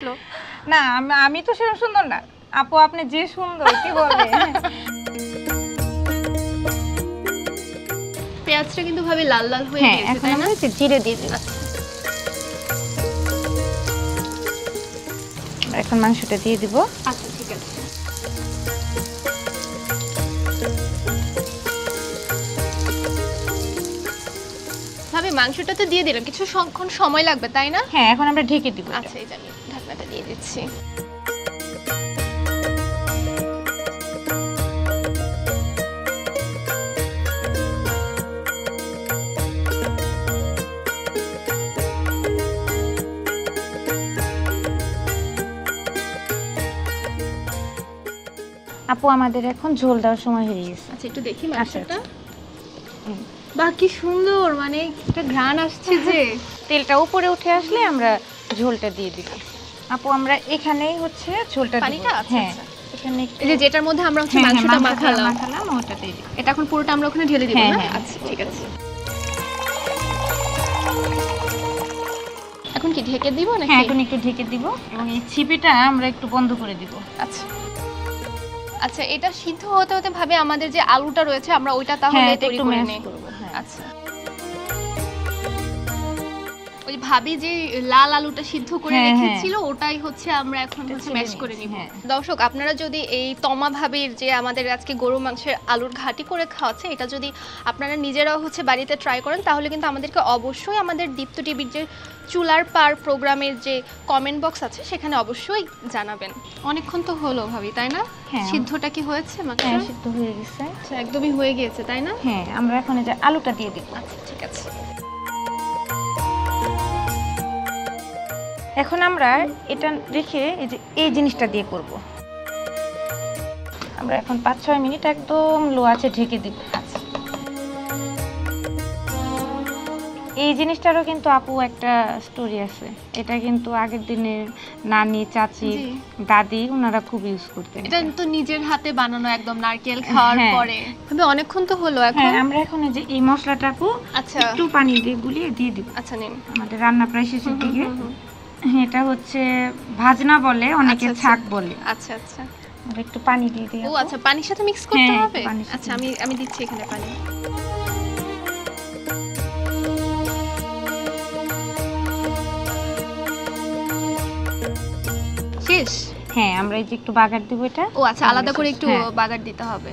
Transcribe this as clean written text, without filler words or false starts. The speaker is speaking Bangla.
না আমি তো সেরকম সুন্দর না আপু, আপনি যে সুন্দর কি বলে। পেঁয়াজটা কিন্তু ভাবে লাল লাল হয়ে গেছে, তাই না? জিরে দিয়ে দিলাম। এখন মাংসটা দিয়ে দিব। আচ্ছা ঠিক আছে। ভাবে মাংসটা তো দিয়ে দিলাম, কিছু সময় লাগবে তাই না? হ্যাঁ, এখন আমরা ঢেকে দিব। আচ্ছা, এই যে আমি ঢাকনাটা দিয়ে দিচ্ছি। আপু আমাদের এখন ঝোল দেওয়ার সময় হয়ে গেছে। আচ্ছা একটু দেখি মাংসটা। বাহ কি সুন্দর, মানে একটা ঘ্রাণ আসছে যে। তেলটা উপরে উঠে আসলে আমরা ঝোলটা দিয়ে দিব। আপু আমরা এখানেই হচ্ছে ঝোলটা দিব। পানিটা? হ্যাঁ, এখানে এই যে যেটার মধ্যে আমরা হচ্ছে মাংসটা মাখালাম ওটা দিয়ে দিব। এটা এখন পুরোটা আমরা ওখানে ঢেলে দিব না? আচ্ছা ঠিক আছে। এখন কি ঢেকে দিব নাকি? হ্যাঁ, এখন একটু ঢেকে দিব এবং এই ছিপিটা আমরা একটু বন্ধ করে দিব। আচ্ছা আচ্ছা, এটা সিদ্ধ হতে হতে ভাবে আমাদের যে আলুটা রয়েছে আমরা ওইটা তাহলে তৈরি করে নেই। আচ্ছা, ওই ভাবি যে লাল আলুটা সিদ্ধ করে রেখেছিল ওটাই হচ্ছে আমরা এখন হচ্ছে ম্যাশ করে নিব। দর্শক আপনারা যদি এই তমা ভাবির যে আমাদের আজকে গরু মাংসের আলুর ঘাটি করে খাওয়াচ্ছে এটা যদি আপনারা নিজেরাও হচ্ছে বাড়িতে ট্রাই করেন তাহলে কিন্তু আমাদেরকে অবশ্যই আমাদের দীপ্ত টিভির যে চুলার পার প্রোগ্রামের যে কমেন্ট বক্স আছে সেখানে অবশ্যই জানাবেন। অনেকক্ষণ তো হলো ভাবি, তাই না? সিদ্ধটা কি হয়েছে? হ্যাঁ, সিদ্ধ হয়ে গেছে। আচ্ছা, একদমই হয়ে গিয়েছে তাই না? হ্যাঁ, আমরা এখন এই যে আলুটা দিয়ে দিব। আচ্ছা ঠিক আছে। এখন আমরা এটা রেখে এই জিনিসটা দিয়ে করব। আমরা এখন 5-6 মিনিট একদম লো আঁচে ঢেকে দিব। আচ্ছা, এই জিনিসটারও কিন্তু আপু একটা স্টোরি আছে। এটা কিন্তু আগের দিনের নানি, চাচি, দাদি ওনারা খুব ইউজ করতেন। এটা তো নিজের হাতে বানানো, একদম নারকেল খাওয়ার পরে। তবে অনেকক্ষণ তো হলো এখন। হ্যাঁ, আমরা এখন এই যে এই মশলাটা আপু একটু পানি দিয়ে গুলিয়ে দিয়ে দিব। আচ্ছা নিন। আমাদের রান্না প্রায় শেষের দিকে। এটা হচ্ছে ভাজনা বলে, অনেকে ছাক বলে। আচ্ছা আচ্ছা, আমরা একটু পানি দিয়ে দিই। ও আচ্ছা, পানির সাথে মিক্স করতে হবে? আচ্ছা, আমি দিচ্ছি এখানে পানি। শেষ? হ্যাঁ, আমরা এই যে একটু বাগার দিব এটা। ও আচ্ছা, আলাদা করে একটু বাগার দিতে হবে।